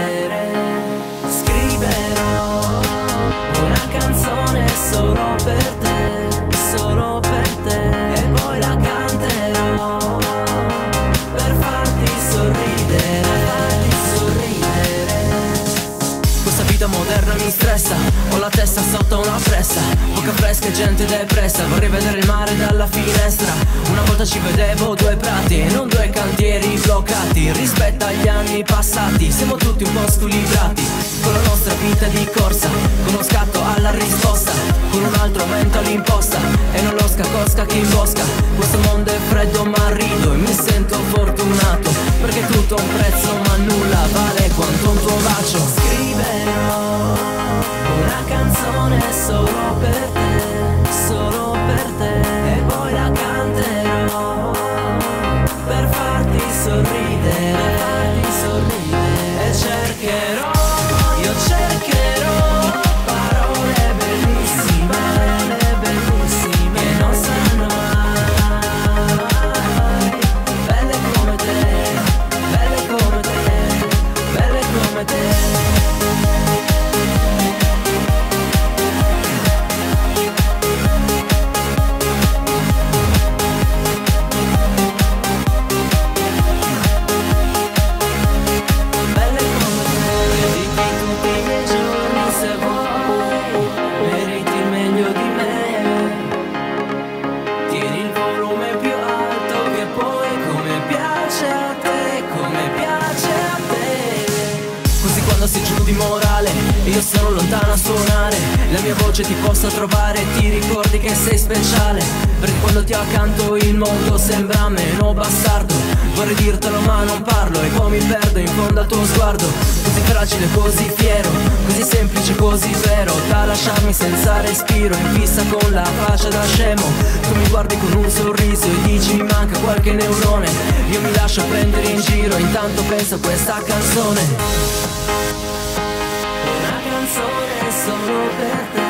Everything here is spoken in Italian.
sorridere. Scriverò una canzone solo per te, solo per te, e poi la canterò per farti sorridere, farti sorridere. Questa vita moderna mi stressa, ho la testa sotto una pressa, bocca fresca e gente depressa. Vorrei vedere il mare dalla finestra. Una volta ci vedevo due prati e non due cantieri bloccati. Rispetto agli anni passati siamo tutti un po' squilibrati, con la nostra vita di corsa, con uno scatto alla risposta, con un altro aumento all'imposta e non lo scacosca chi imbosca. Questo mondo è freddo ma rido e mi sento fortunato, perché tutto ha un prezzo ma nulla vale quanto un tuo bacio. Scriverò una canzone solo per te, solo per te, e poi la canterò per farti sorridere, farti sorridere. E cercherò, io cercherò parole bellissime, che non saranno mai belle come te, belle come te, belle come te. Quando sei giù di morale e io sono lontano a suonare, la mia voce ti possa trovare, ti ricordi che sei speciale, perché quando ti ho accanto il mondo sembra meno bastardo. Vorrei dirtelo ma non parlo e poi mi perdo in fondo al tuo sguardo, così fragile, così fiero, così semplice, così vero, da lasciarmi senza respiro, in fissa con la faccia da scemo. Tu mi guardi con un sorriso e dici mi manca qualche neurone, io mi lascio prendere in giro, intanto penso a questa canzone. Una canzone solo per te.